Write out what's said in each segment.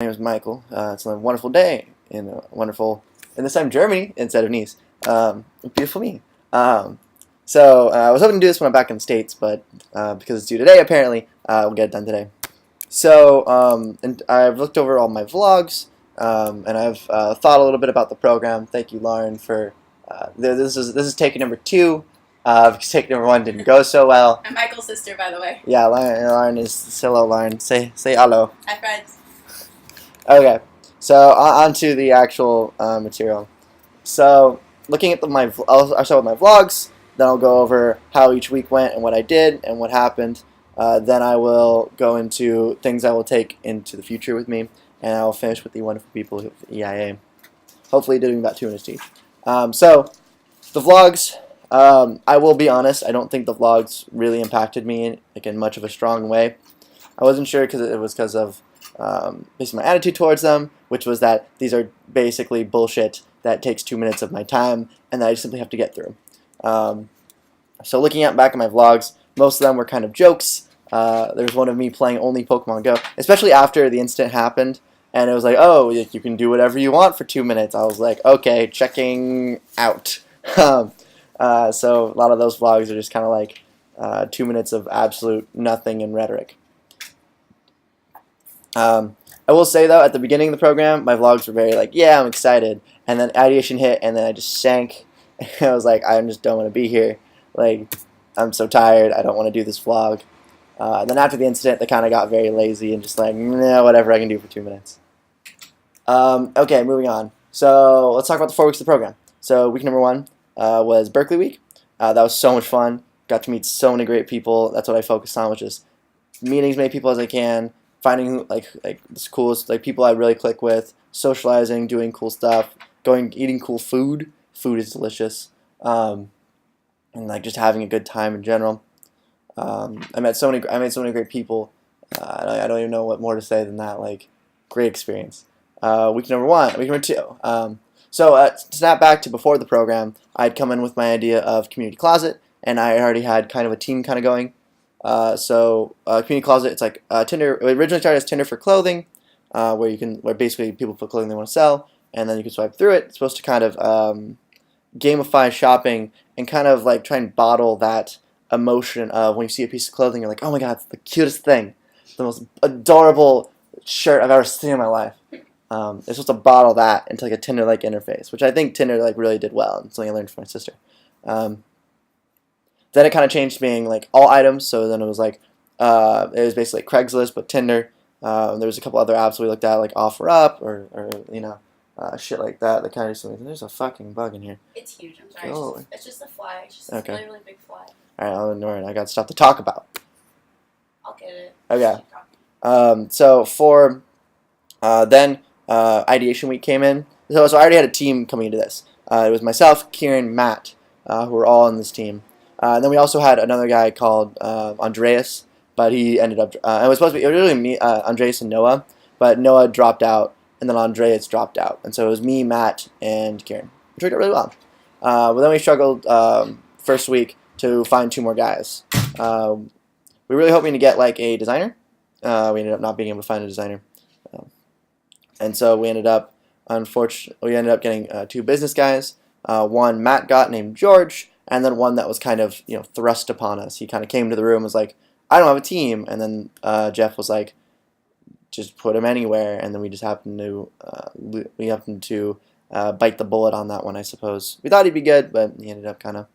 name is Michael. It's a wonderful day in this time Germany instead of Nice. Beautiful me. I was hoping to do this when I'm back in the States, but because it's due today, apparently, we'll get it done today. And I've looked over all my vlogs, and I've thought a little bit about the program. Thank you, Lauren, for this is take number 2. Because take number 1 didn't go so well. I'm Michael's sister, by the way. Yeah, Lauren is hello, Lauren. Say hello. Hi, friends. Okay, so on to the actual material. So looking at I'll start with my vlogs. Then I'll go over how each week went and what I did and what happened. Then I will go into things I will take into the future with me, and I will finish with the wonderful people of the EIA. Hopefully doing about 2 minutes each. So the vlogs. I will be honest, I don't think the vlogs really impacted me in much of a strong way. I wasn't sure because it was because of basically my attitude towards them, which was that these are basically bullshit that takes 2 minutes of my time and that I simply have to get through. So looking back at my vlogs, most of them were kind of jokes. There's one of me playing only Pokemon Go, especially after the incident happened, and it was like, oh, you can do whatever you want for 2 minutes. I was like, okay, checking out. So a lot of those vlogs are just kind of like 2 minutes of absolute nothing and rhetoric. I will say though, at the beginning of the program, my vlogs were very like, yeah, I'm excited, and then ideation hit, and then I just sank. I was like, I just don't want to be here. Like, I'm so tired. I don't want to do this vlog. Then after the incident, they kind of got very lazy and just like, nah, whatever I can do for 2 minutes. Okay, moving on. So let's talk about the 4 weeks of the program. So week number 1. Was Berkeley week. That was so much fun. Got to meet so many great people. That's what I focused on, which is meeting as many people as I can, finding like the coolest people I really click with, socializing, doing cool stuff, eating cool food. Food is delicious, and like just having a good time in general. I made so many great people. I don't even know what more to say than that. Like, great experience. Week number 1, week number 2. So to snap back to before the program, I'd come in with my idea of Community Closet, and I already had kind of a team kind of going. Community Closet, it's like Tinder. It originally started as Tinder for clothing, where basically people put clothing they want to sell, and then you can swipe through it. It's supposed to kind of gamify shopping and kind of like try and bottle that emotion of when you see a piece of clothing, you're like, oh my god, it's the cutest thing, the most adorable shirt I've ever seen in my life. It's supposed to bottle that into like a Tinder-like interface, which I think Tinder like really did well. It's something I learned from my sister. Then it kind of changed to being like all items. So then it was like it was basically like Craigslist but Tinder. There was a couple other apps we looked at like OfferUp or shit like that. That kind of just there's a fucking bug in here. It's huge. I'm sorry. It's just a fly. It's just a really big fly. All right, I'll ignore it. I got stuff to talk about. I'll get it. Okay. So for then. Ideation week came in. So I already had a team coming into this. It was myself, Kieran, Matt, who were all on this team. And then we also had another guy called Andreas, but he ended up. It was supposed to be really me, Andreas, and Noah, but Noah dropped out, and then Andreas dropped out, and so it was me, Matt, and Kieran. It turned out really well. But then we struggled first week to find 2 more guys. We were really hoping to get like a designer. We ended up not being able to find a designer. And so we ended up, getting 2 business guys. One Matt got named George, and then one that was kind of thrust upon us. He kind of came to the room and was like, I don't have a team. And then Jeff was like, just put him anywhere. And then we just happened to bite the bullet on that one, I suppose. We thought he'd be good, but he ended up kind of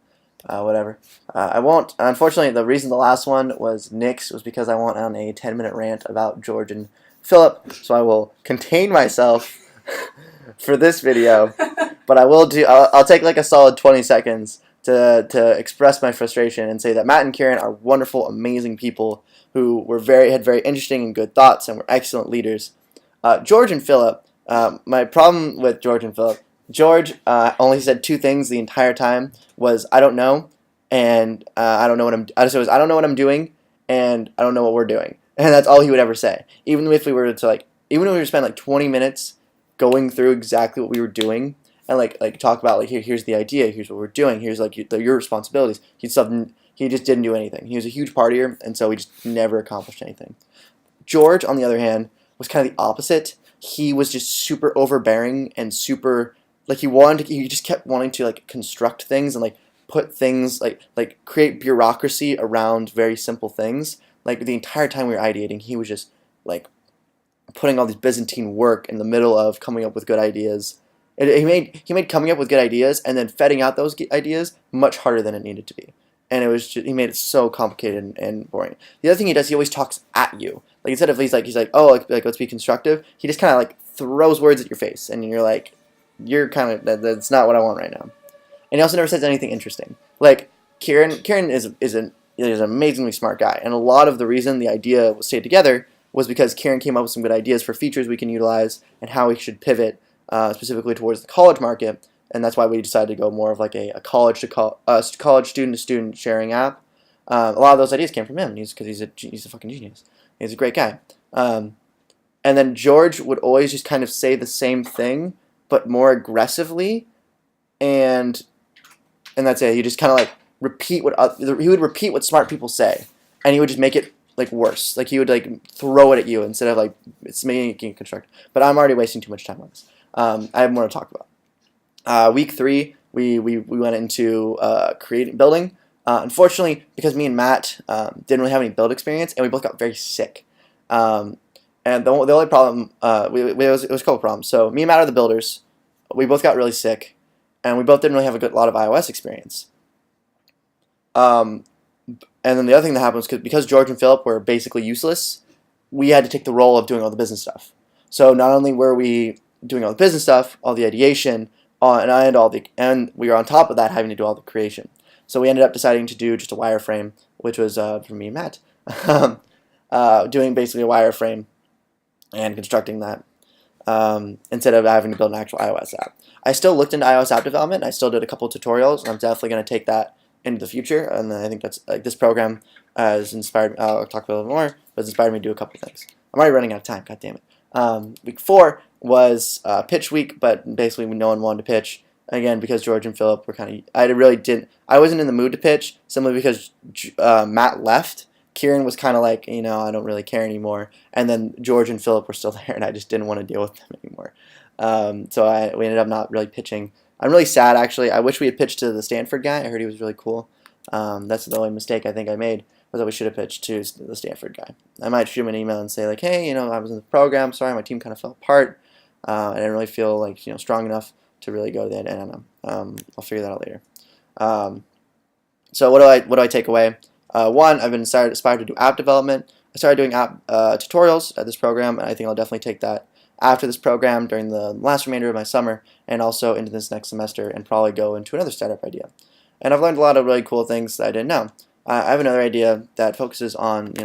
whatever. Unfortunately, the reason the last one was Nick's was because I went on a 10-minute rant about George and Philip, so I will contain myself for this video, but I'll take like a solid 20 seconds to express my frustration and say that Matt and Kieran are wonderful, amazing people who had very interesting and good thoughts and were excellent leaders. George and Philip, my problem with George and Philip, George only said 2 things the entire time, was I don't know, and I don't know what I'm doing, and I don't know what we're doing. And that's all he would ever say. Even if we were to spend like 20 minutes going through exactly what we were doing and like talk about like here's the idea, here's what we're doing, here's like your responsibilities. He just didn't do anything. He was a huge partier, and so he just never accomplished anything. George, on the other hand, was kind of the opposite. he was just super overbearing and super like he just kept wanting to like construct things and like put things like create bureaucracy around very simple things. Like the entire time we were ideating, he was just like putting all these Byzantine work in the middle of coming up with good ideas. He made coming up with good ideas and then fetting out those ideas much harder than it needed to be. And it was just, he made it so complicated and boring. The other thing he does, he always talks at you. Like instead of he's like oh like let's be constructive. He just kind of like throws words at your face, and you're like, you're kind of that's not what I want right now. And he also never says anything interesting. Like Kieran is an amazingly smart guy, and a lot of the reason the idea stayed together was because Kieran came up with some good ideas for features we can utilize and how we should pivot specifically towards the college market, and that's why we decided to go more of like a college student to student sharing app. A lot of those ideas came from him, because he's a fucking genius. He's a great guy. And then George would always just kind of say the same thing, but more aggressively, and that's it. He just kind of like he would repeat what smart people say, and he would just make it like worse. Like he would like throw it at you instead of like it's making it constructive. But I'm already wasting too much time on this. I have more to talk about. Week 3, we went into building. Unfortunately, because me and Matt didn't really have any build experience, and we both got very sick. And the only problem, it was a couple problems. So me and Matt are the builders. We both got really sick, and we both didn't really have a lot of iOS experience. And then the other thing that happened was because George and Philip were basically useless, we had to take the role of doing all the business stuff. So not only were we doing all the business stuff, all the ideation, and we were on top of that having to do all the creation. So we ended up deciding to do just a wireframe, which was for me and Matt, doing basically a wireframe and constructing that instead of having to build an actual iOS app. I still looked into iOS app development. I still did a couple of tutorials, and I'm definitely going to take that into the future. And I think that's like this program has inspired. I'll talk about it a little more, but it's inspired me to do a couple of things. I'm already running out of time. God damn it. Week 4 was pitch week, but basically no one wanted to pitch. Again, because George and Philip were kind of, I wasn't in the mood to pitch, simply because Matt left. Kieran was kind of like, I don't really care anymore. And then George and Philip were still there, and I just didn't want to deal with them anymore. So we ended up not really pitching. I'm really sad, actually. I wish we had pitched to the Stanford guy. I heard he was really cool. That's the only mistake I think I made, was that we should have pitched to the Stanford guy. I might shoot him an email and say, like, hey, I was in the program. Sorry, my team kind of fell apart. I didn't really feel like, strong enough to really go to the end. I don't know. I'll figure that out later. So what do I take away? One, I've been inspired to do app development. I started doing app tutorials at this program, and I think I'll definitely take that after this program during the last remainder of my summer, and also into this next semester, and probably go into another startup idea. And I've learned a lot of really cool things that I didn't know. I have another idea that focuses on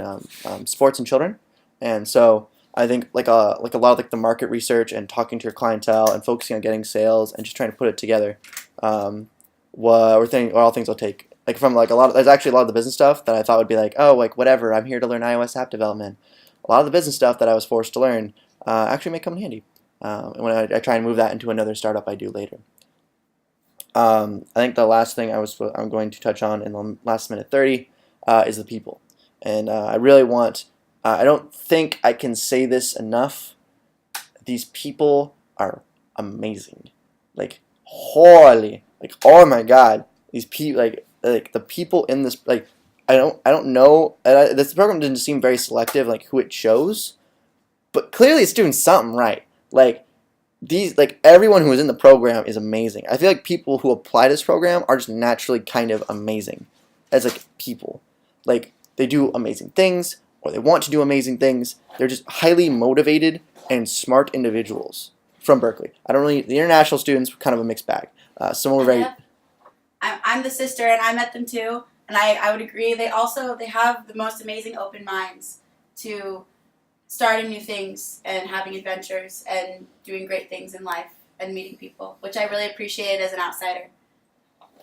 sports and children, and so I think like a lot of the market research and talking to your clientele and focusing on getting sales and just trying to put it together, are all things I'll take. There's actually a lot of the business stuff that I thought would be like, oh, like whatever, I'm here to learn iOS app development. A lot of the business stuff that I was forced to learn actually may come in handy when I try and move that into another startup I do later. I think the last thing I'm going to touch on in the last minute 30 is the people, and I really want. I don't think I can say this enough. These people are amazing, like holy, like oh my god, these people like the people in this I don't know. This program didn't seem very selective, like who it chose, but clearly it's doing something right. Everyone who is in the program is amazing. I feel like people who apply to this program are just naturally kind of amazing as people. Like they do amazing things, or they want to do amazing things. They're just highly motivated and smart individuals from Berkeley. The international students were kind of a mixed bag. Some were very. I'm the sister, and I met them too, and I would agree. They have the most amazing open minds to starting new things and having adventures and doing great things in life and meeting people, which I really appreciate as an outsider.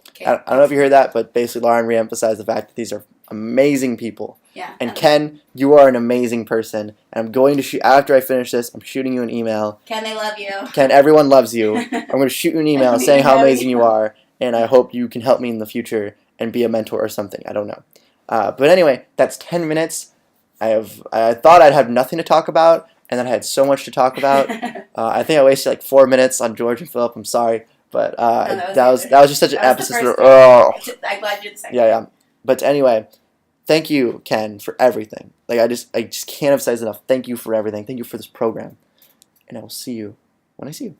Okay. I don't know if you heard that, but basically Lauren reemphasized the fact that these are amazing people. Yeah. And Ken, you are an amazing person. And I'm going to shoot, after I finish this, I'm shooting you an email. Ken, they love you. Ken, everyone loves you. I'm going to shoot you an email saying how amazing you are, and I hope you can help me in the future and be a mentor or something. I don't know. But anyway, that's 10 minutes. I thought I'd have nothing to talk about, and then I had so much to talk about. I think I wasted like 4 minutes on George and Philip. I'm sorry, but No, that was just such an that was the episode. first Oh, I'm glad you did the second. yeah. But anyway, thank you, Ken, for everything. Like I just can't emphasize enough. Thank you for everything. Thank you for this program, and I will see you when I see you.